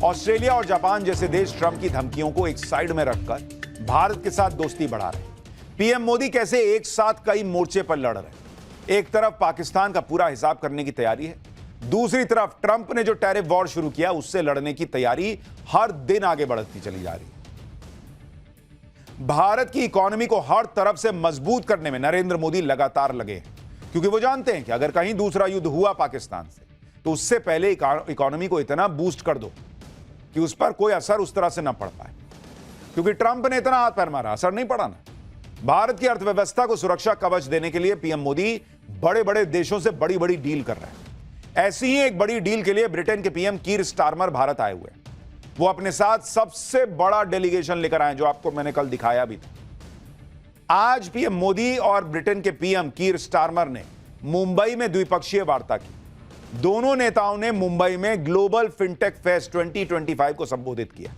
Australia और Japan जैसे देश ट्रंप की धमकियों को एक साइड में रखकर भारत के साथ दोस्ती बढ़ा रहे हैं। पीएम मोदी कैसे एक साथ कई मोर्चे पर लड़ रहे हैं। एक तरफ पाकिस्तान का पूरा हिसाब करने की तैयारी है, दूसरी तरफ ट्रंप ने जो टैरिफ वॉर शुरू किया उससे लड़ने की तैयारी हर दिन आगे बढ़ती चली जा रही है। भारत की इकोनॉमी को हर तरफ से मजबूत करने में नरेंद्र मोदी लगातार लगे हैं, क्योंकि वो जानते हैं कि अगर कहीं दूसरा युद्ध हुआ पाकिस्तान से तो उससे पहले इकोनॉमी को इतना बूस्ट कर दो कि उस पर कोई असर उस तरह से ना पड़ पाए। क्योंकि ट्रंप ने इतना हाथ पैर मारा, असर नहीं पड़ा ना। भारत की अर्थव्यवस्था को सुरक्षा कवच देने के लिए पीएम मोदी बड़े बड़े देशों से बड़ी बड़ी डील कर रहे हैं। ऐसी ही एक बड़ी डील के लिए ब्रिटेन के पीएम कीर स्टारमर भारत आए हुए हैं। वो अपने साथ सबसे बड़ा डेलीगेशन लेकर आए, जो आपको मैंने कल दिखाया भी था। आज पीएम मोदी और ब्रिटेन के पीएम कीर स्टारमर ने मुंबई में द्विपक्षीय वार्ता की। दोनों नेताओं ने मुंबई में ग्लोबल फिनटेक फेस्ट 2025 को संबोधित किया।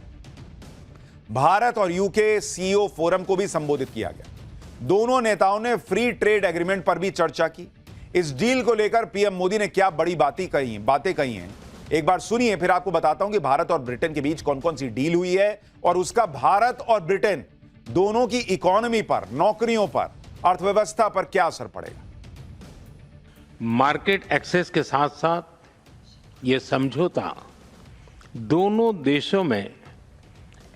भारत और यूके सीईओ फोरम को भी संबोधित किया गया। दोनों नेताओं ने फ्री ट्रेड एग्रीमेंट पर भी चर्चा की। इस डील को लेकर पीएम मोदी ने क्या बड़ी बातें कही हैं, एक बार सुनिए, फिर आपको बताता हूं कि भारत और ब्रिटेन के बीच कौन कौन सी डील हुई है और उसका भारत और ब्रिटेन दोनों की इकोनॉमी पर, नौकरियों पर, अर्थव्यवस्था पर क्या असर पड़ेगा। मार्केट एक्सेस के साथ साथ ये समझौता दोनों देशों में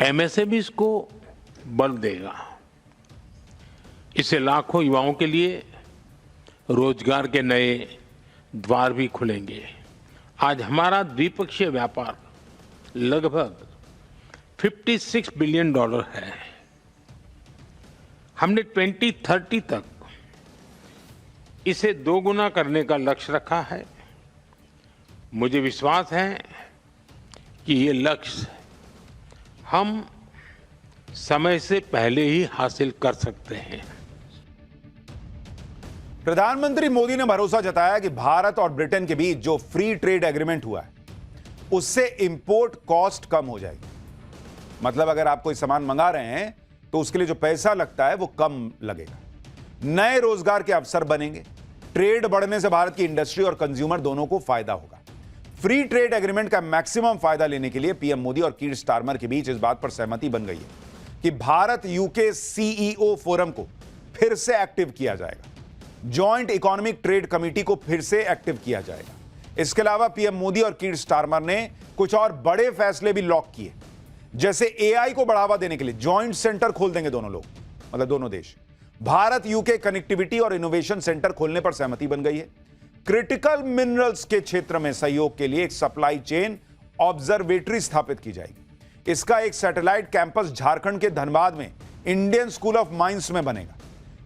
एमएसएमईज को बल देगा। इससे लाखों युवाओं के लिए रोजगार के नए द्वार भी खुलेंगे। आज हमारा द्विपक्षीय व्यापार लगभग $56 बिलियन है। हमने 2030 तक इसे दोगुना करने का लक्ष्य रखा है। मुझे विश्वास है कि ये लक्ष्य हम समय से पहले ही हासिल कर सकते हैं। प्रधानमंत्री मोदी ने भरोसा जताया कि भारत और ब्रिटेन के बीच जो फ्री ट्रेड एग्रीमेंट हुआ है उससे इंपोर्ट कॉस्ट कम हो जाएगी। मतलब अगर आप कोई सामान मंगा रहे हैं तो उसके लिए जो पैसा लगता है वो कम लगेगा। नए रोजगार के अवसर बनेंगे। ट्रेड बढ़ने से भारत की इंडस्ट्री और कंज्यूमर दोनों को फायदा होगा। फ्री ट्रेड एग्रीमेंट का मैक्सिमम फायदा लेने के लिए पीएम मोदी और कीर स्टारमर के बीच इस बात पर सहमति बन गई है कि भारत यूके सीईओ फोरम को फिर से एक्टिव किया जाएगा। जॉइंट इकोनॉमिक ट्रेड कमेटी को फिर से एक्टिव किया जाएगा। इसके अलावा पीएम मोदी और कीर स्टारमर ने कुछ और बड़े फैसले भी लॉक किए, जैसे एआई को बढ़ावा देने के लिए जॉइंट सेंटर खोल देंगे दोनों लोग, मतलब दोनों देश। भारत यूके कनेक्टिविटी और इनोवेशन सेंटर खोलने पर सहमति बन गई है। क्रिटिकल मिनरल्स के क्षेत्र में सहयोग के लिए एक सप्लाई चेन ऑब्जर्वेटरी स्थापित की जाएगी। इसका एक सैटेलाइट कैंपस झारखंड के धनबाद में इंडियन स्कूल ऑफ माइंस में बनेगा।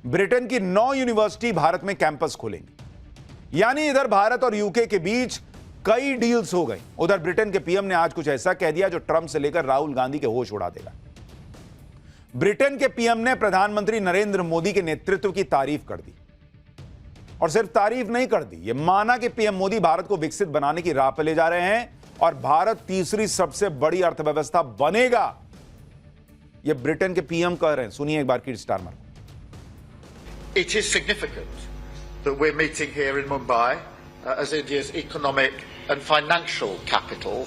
ब्रिटेन की 9 यूनिवर्सिटी भारत में कैंपस खोलेंगी। यानी इधर भारत और यूके के बीच कई डील्स हो गई। उधर ब्रिटेन के पीएम ने आज कुछ ऐसा कह दिया जो ट्रंप से लेकर राहुल गांधी के होश उड़ा देगा। ब्रिटेन के पीएम ने प्रधानमंत्री नरेंद्र मोदी के नेतृत्व की तारीफ कर दी, और सिर्फ तारीफ नहीं कर दी, यह माना कि पीएम मोदी भारत को विकसित बनाने की राह पर ले जा रहे हैं और भारत तीसरी सबसे बड़ी अर्थव्यवस्था बनेगा। यह ब्रिटेन के पीएम कह रहे हैं। सुनिए एक बार कीर Starmer. It is significant that we're meeting here in Mumbai as India's economic and financial capital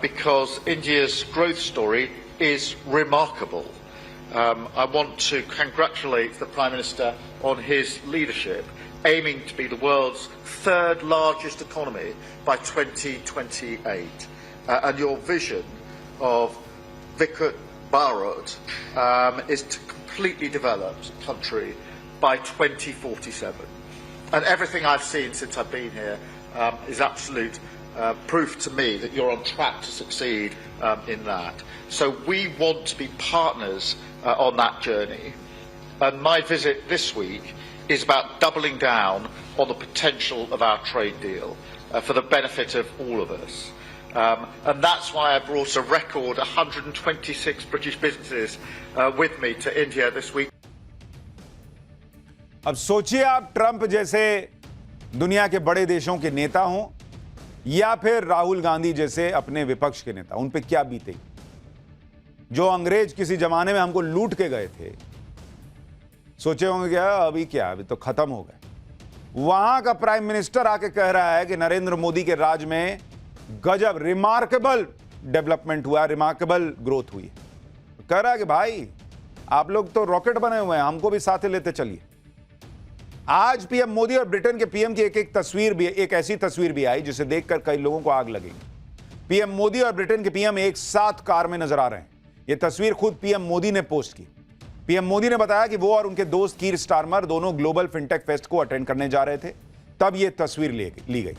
because India's growth story is remarkable. I want to congratulate the Prime Minister on his leadership, aiming to be the world's third largest economy by 2028. And your vision of Vikrat Bharat is to completely develop the country by 2047. And everything I've seen since I've been here is absolute proof to me that you're on track to succeed in that. So we want to be partners on that journey. And my visit this week is about doubling down on the potential of our trade deal for the benefit of all of us. And that's why I brought a record 126 British businesses with me to India this week. अब सोचिए आप Trump जैसे दुनिया के बड़े देशों के नेता हों या फिर राहुल गांधी जैसे अपने विपक्ष के नेता, उन पे क्या बीतेगी। जो अंग्रेज किसी जमाने में हमको लूट के गए थे, सोचे होंगे क्या अभी तो खत्म हो गए। वहां का प्राइम मिनिस्टर आके कह रहा है कि नरेंद्र मोदी के राज में गजब, रिमार्केबल डेवलपमेंट हुआ, रिमार्केबल ग्रोथ हुई है। कह रहा है कि भाई आप लोग तो रॉकेट बने हुए हैं, हमको भी साथ लेते चलिए। आज पीएम मोदी और ब्रिटेन के पीएम की एक तस्वीर भी, एक ऐसी तस्वीर भी आई जिसे देखकर कई लोगों को आग लगेगी। पीएम मोदी और ब्रिटेन के पीएम एक साथ कार में नजर आ रहे हैं। यह तस्वीर खुद पीएम मोदी ने पोस्ट की। पीएम मोदी ने बताया कि वो और उनके दोस्त कीर स्टारमर दोनों ग्लोबल फिनटेक फेस्ट को अटेंड करने जा रहे थे, तब यह तस्वीर ली गई।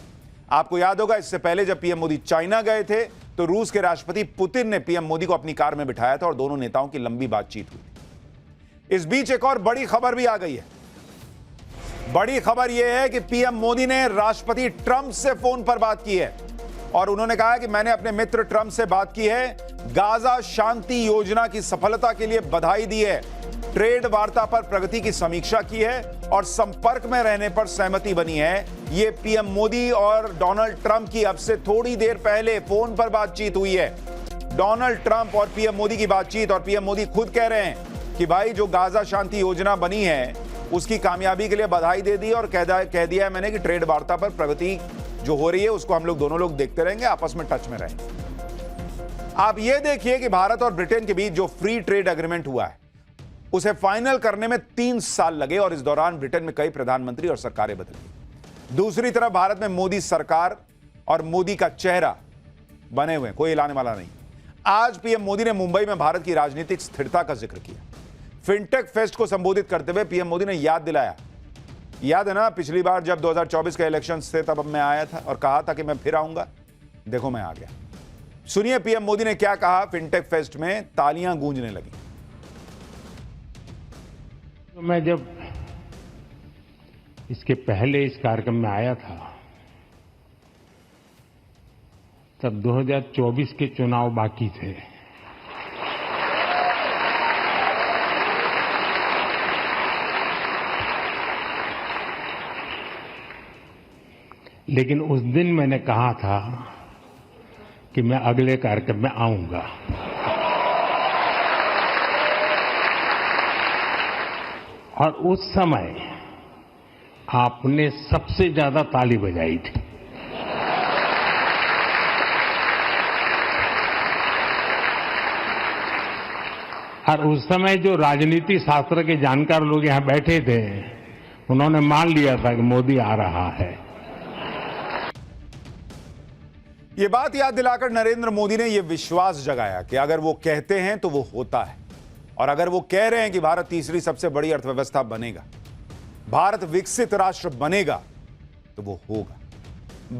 आपको याद होगा, इससे पहले जब पीएम मोदी चाइना गए थे तो रूस के राष्ट्रपति पुतिन ने पीएम मोदी को अपनी कार में बिठाया था और दोनों नेताओं की लंबी बातचीत हुई। इस बीच एक और बड़ी खबर भी आ गई है। बड़ी खबर यह है कि पीएम मोदी ने राष्ट्रपति ट्रंप से फोन पर बात की है और उन्होंने कहा कि मैंने अपने मित्र ट्रंप से बात की है, गाजा शांति योजना की सफलता के लिए बधाई दी है, ट्रेड वार्ता पर प्रगति की समीक्षा की है और संपर्क में रहने पर सहमति बनी है। यह पीएम मोदी और डोनाल्ड ट्रंप की अब से थोड़ी देर पहले फोन पर बातचीत हुई है। डोनाल्ड ट्रंप और पीएम मोदी की बातचीत, और पीएम मोदी खुद कह रहे हैं कि भाई जो गाजा शांति योजना बनी है उसकी कामयाबी के लिए बधाई दे दी और कह दिया है मैंने कि ट्रेड वार्ता पर प्रगति जो हो रही है उसको हम लोग दोनों लोग देखते रहेंगे, आपस में टच में रहेंगे। आप ये देखिए कि भारत और ब्रिटेन के बीच जो फ्री ट्रेड एग्रीमेंट हुआ है उसे फाइनल करने में 3 साल लगे और इस दौरान ब्रिटेन में कई प्रधानमंत्री और सरकारें बदली। दूसरी तरफ भारत में मोदी सरकार और मोदी का चेहरा बने हुए, कोई हिलाने वाला नहीं। आज पीएम मोदी ने मुंबई में भारत की राजनीतिक स्थिरता का जिक्र किया। फिनटेक फेस्ट को संबोधित करते हुए पीएम मोदी ने याद दिलाया, याद है ना पिछली बार जब 2024 के इलेक्शंस थे तब मैं आया था और कहा था कि मैं फिर आऊंगा, देखो मैं आ गया। सुनिए पीएम मोदी ने क्या कहा फिनटेक फेस्ट में, तालियां गूंजने लगी। तो मैं जब इसके पहले इस कार्यक्रम में आया था तब 2024 के चुनाव बाकी थे। लेकिन उस दिन मैंने कहा था कि मैं अगले कार्यक्रम में आऊंगा। और उस समय आपने सबसे ज्यादा ताली बजाई थी। और उस समय जो राजनीति शास्त्र के जानकार लोग यहां बैठे थे उन्होंने मान लिया था कि मोदी आ रहा है। यह बात याद दिलाकर नरेंद्र मोदी ने यह विश्वास जगाया कि अगर वो कहते हैं तो वो होता है, और अगर वो कह रहे हैं कि भारत तीसरी सबसे बड़ी अर्थव्यवस्था बनेगा, भारत विकसित राष्ट्र बनेगा, तो वो होगा।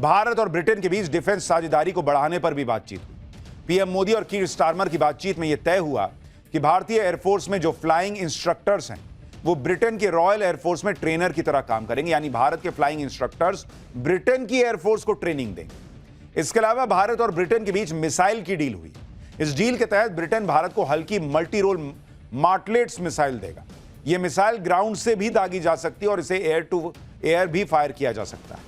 भारत और ब्रिटेन के बीच डिफेंस साझेदारी को बढ़ाने पर भी बातचीत हुई। पीएम मोदी और कीर स्टारमर की बातचीत में यह तय हुआ कि भारतीय एयरफोर्स में जो फ्लाइंग इंस्ट्रक्टर्स हैं वो ब्रिटेन के रॉयल एयरफोर्स में ट्रेनर की तरह काम करेंगे, यानी भारत के फ्लाइंग इंस्ट्रक्टर्स ब्रिटेन की एयरफोर्स को ट्रेनिंग देंगे। इसके अलावा भारत और ब्रिटेन के बीच मिसाइल की डील हुई। इस डील के तहत ब्रिटेन भारत को हल्की मल्टी रोल मार्टलेट्स मिसाइल देगा। यह मिसाइल ग्राउंड से भी दागी जा सकती है और इसे एयर टू एयर भी फायर किया जा सकता है।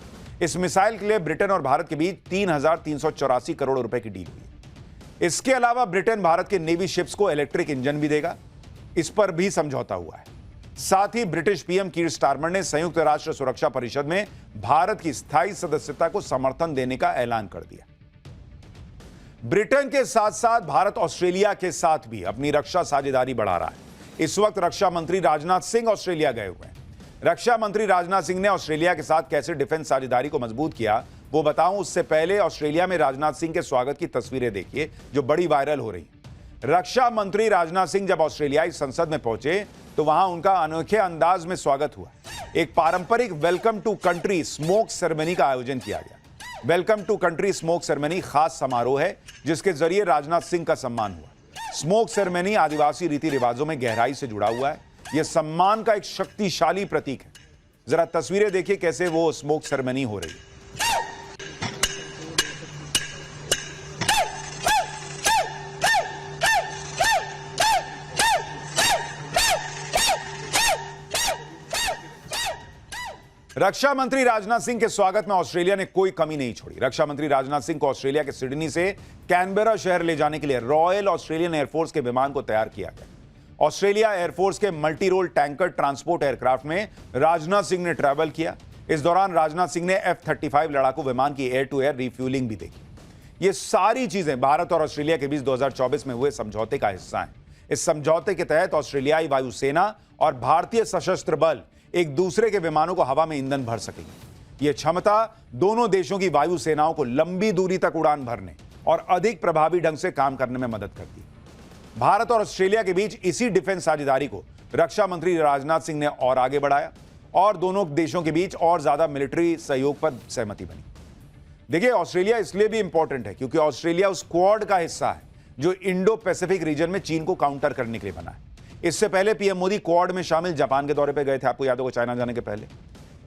इस मिसाइल के लिए ब्रिटेन और भारत के बीच 3,384 करोड़ रुपए की डील हुई। इसके अलावा ब्रिटेन भारत के नेवी शिप्स को इलेक्ट्रिक इंजन भी देगा, इस पर भी समझौता हुआ है। साथ ही ब्रिटिश पीएम कीर स्टारमर ने संयुक्त राष्ट्र सुरक्षा परिषद में भारत की स्थायी सदस्यता को समर्थन देने का ऐलान कर दिया। ब्रिटेन के साथ साथ भारत ऑस्ट्रेलिया के साथ भी अपनी रक्षा साझेदारी बढ़ा रहा है। इस वक्त रक्षा मंत्री राजनाथ सिंह ऑस्ट्रेलिया गए हुए हैं। रक्षा मंत्री राजनाथ सिंह ने ऑस्ट्रेलिया के साथ कैसे डिफेंस साझेदारी को मजबूत किया वो बताऊं, उससे पहले ऑस्ट्रेलिया में राजनाथ सिंह के स्वागत की तस्वीरें देखिए जो बड़ी वायरल हो रही। रक्षा मंत्री राजनाथ सिंह जब ऑस्ट्रेलियाई संसद में पहुंचे तो वहां उनका अनोखे अंदाज में स्वागत हुआ। एक पारंपरिक welcome to country smoke ceremony का आयोजन किया गया। Welcome to country smoke ceremony खास समारोह है जिसके जरिए राजनाथ सिंह का सम्मान हुआ। स्मोक सेरेमनी आदिवासी रीति रिवाजों में गहराई से जुड़ा हुआ है। यह सम्मान का एक शक्तिशाली प्रतीक है। जरा तस्वीरें देखिए कैसे वो स्मोक सेरेमनी हो रही है। रक्षा मंत्री राजनाथ सिंह के स्वागत में ऑस्ट्रेलिया ने कोई कमी नहीं छोड़ी। रक्षा मंत्री राजनाथ सिंह को ऑस्ट्रेलिया के सिडनी से कैनबेरा शहर ले जाने के लिए रॉयल ऑस्ट्रेलियन एयरफोर्स के विमान को तैयार किया गया। ऑस्ट्रेलिया एयरफोर्स के multi role tanker transport aircraft में राजनाथ सिंह ने ट्रैवल किया। इस दौरान राजनाथ सिंह ने F-35 लड़ाकू विमान की एयर टू एयर रिफ्यूलिंग भी देखी। ये सारी चीजें भारत और ऑस्ट्रेलिया के बीच 2024 में हुए समझौते का हिस्सा हैं। इस समझौते के तहत ऑस्ट्रेलियाई वायुसेना और भारतीय सशस्त्र बल एक दूसरे के विमानों को हवा में ईंधन भर सकेंगे। यह क्षमता दोनों देशों की वायुसेनाओं को लंबी दूरी तक उड़ान भरने और अधिक प्रभावी ढंग से काम करने में मदद करती है। भारत और ऑस्ट्रेलिया के बीच इसी डिफेंस साझेदारी को रक्षा मंत्री राजनाथ सिंह ने और आगे बढ़ाया और दोनों देशों के बीच और ज्यादा मिलिट्री सहयोग पर सहमति बनी। देखिए, ऑस्ट्रेलिया इसलिए भी इंपॉर्टेंट है क्योंकि ऑस्ट्रेलिया उस क्वाड का हिस्सा है जो इंडो पैसिफिक रीजन में चीन को काउंटर करने के लिए बना है। इससे पहले पीएम मोदी क्वाड में शामिल जापान के दौरे पर गए थे, आपको याद होगा, चाइना जाने के पहले।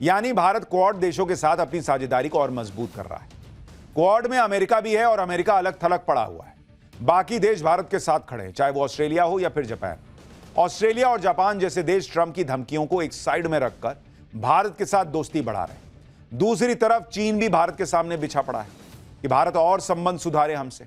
यानी भारत क्वाड देशों के साथ अपनी साझेदारी को और मजबूत कर रहा है। क्वाड में अमेरिका भी है और अमेरिका अलग थलग पड़ा हुआ है। बाकी देश भारत के साथ खड़े हैं, चाहे वो ऑस्ट्रेलिया हो या फिर जापान। ऑस्ट्रेलिया और जापान जैसे देश ट्रंप की धमकियों को एक साइड में रखकर भारत के साथ दोस्ती बढ़ा रहे हैं। दूसरी तरफ चीन भी भारत के सामने बिछा पड़ा है कि भारत और संबंध सुधारे हमसे।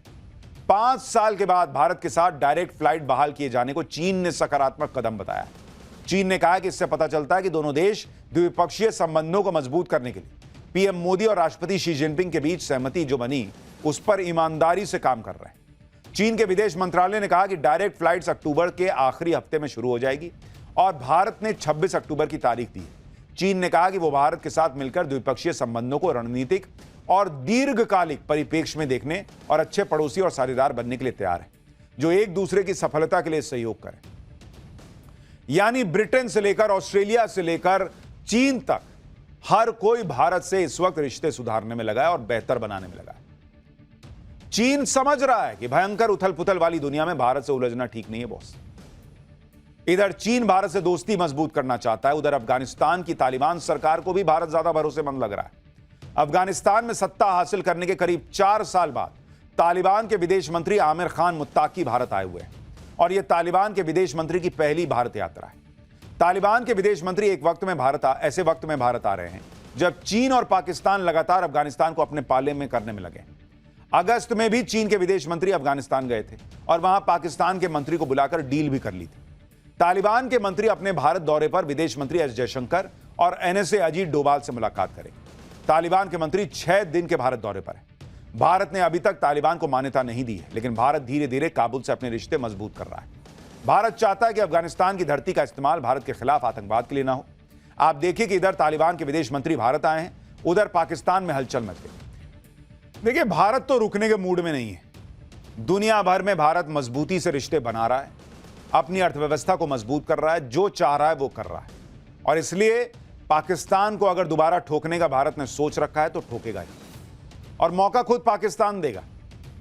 5 साल के बाद भारत के साथ डायरेक्ट फ्लाइट बहाल किए जाने को चीन ने सकारात्मक कदम बताया है। चीन ने कहा कि इससे पता चलता है कि दोनों देश द्विपक्षीय संबंधों को मजबूत करने के लिए पीएम मोदी और राष्ट्रपति शी जिनपिंग के बीच सहमति जो बनी उस पर ईमानदारी से काम कर रहे हैं। चीन के विदेश मंत्रालय ने कहा कि डायरेक्ट फ्लाइट्स अक्टूबर के आखिरी हफ्ते में शुरू हो जाएगी और भारत ने 26 अक्टूबर की तारीख दी है। चीन ने कहा कि वो भारत के साथ मिलकर द्विपक्षीय संबंधों को रणनीतिक और दीर्घकालिक परिप्रेक्ष्य में देखने और अच्छे पड़ोसी और साझेदार बनने के लिए तैयार है जो एक दूसरे की सफलता के लिए सहयोग करें। यानी ब्रिटेन से लेकर ऑस्ट्रेलिया से लेकर चीन तक हर कोई भारत से इस वक्त रिश्ते सुधारने में लगा है और बेहतर बनाने में लगा है। चीन समझ रहा है कि भयंकर उथल पुथल वाली दुनिया में भारत से उलझना ठीक नहीं है बॉस। इधर चीन भारत से दोस्ती मजबूत करना चाहता है, उधर अफगानिस्तान की तालिबान सरकार को भी भारत ज्यादा भरोसेमंद लग रहा है। अफगानिस्तान में सत्ता हासिल करने के करीब 4 साल बाद तालिबान के विदेश मंत्री आमिर खान मुत्ताकी भारत आए हुए हैं और यह तालिबान के विदेश मंत्री की पहली भारत यात्रा है। तालिबान के विदेश मंत्री ऐसे वक्त में भारत आ रहे हैं जब चीन और पाकिस्तान लगातार अफगानिस्तान को अपने पाले में करने में लगे। अगस्त में भी चीन के विदेश मंत्री अफगानिस्तान गए थे और वहां पाकिस्तान के मंत्री को बुलाकर डील भी कर ली थी। तालिबान के मंत्री अपने भारत दौरे पर विदेश मंत्री एस जयशंकर और एनएसए अजीत डोभाल से मुलाकात करेंगे। तालिबान के मंत्री 6 दिन के भारत दौरे पर हैं। भारत ने अभी तक तालिबान को मान्यता नहीं दी है, लेकिन भारत धीरे धीरे काबुल से अपने रिश्ते मजबूत कर रहा है। भारत चाहता है कि अफगानिस्तान की धरती का इस्तेमाल भारत के खिलाफ आतंकवाद के लिए ना हो। आप देखिए कि इधर तालिबान के विदेश मंत्री भारत आए हैं, उधर पाकिस्तान में हलचल मच गई। देखिए, भारत तो रुकने के मूड में नहीं है। दुनिया भर में भारत मजबूती से रिश्ते बना रहा है, अपनी अर्थव्यवस्था को मजबूत कर रहा है, जो चाह रहा है वो कर रहा है। और इसलिए पाकिस्तान को अगर दोबारा ठोकने का भारत ने सोच रखा है तो ठोकेगा ही, और मौका खुद पाकिस्तान देगा,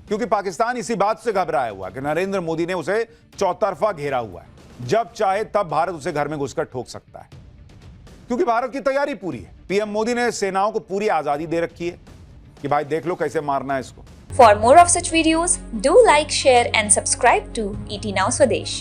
क्योंकि पाकिस्तान इसी बात से घबराया हुआ कि नरेंद्र मोदी ने उसे चौतरफा घेरा हुआ है। जब चाहे तब भारत उसे घर में घुसकर ठोक सकता है, क्योंकि भारत की तैयारी पूरी है। पीएम मोदी ने सेनाओं को पूरी आजादी दे रखी है कि भाई देख लो कैसे मारना है इसको। For more of such videos, do like, share and subscribe to ET Now Swadesh.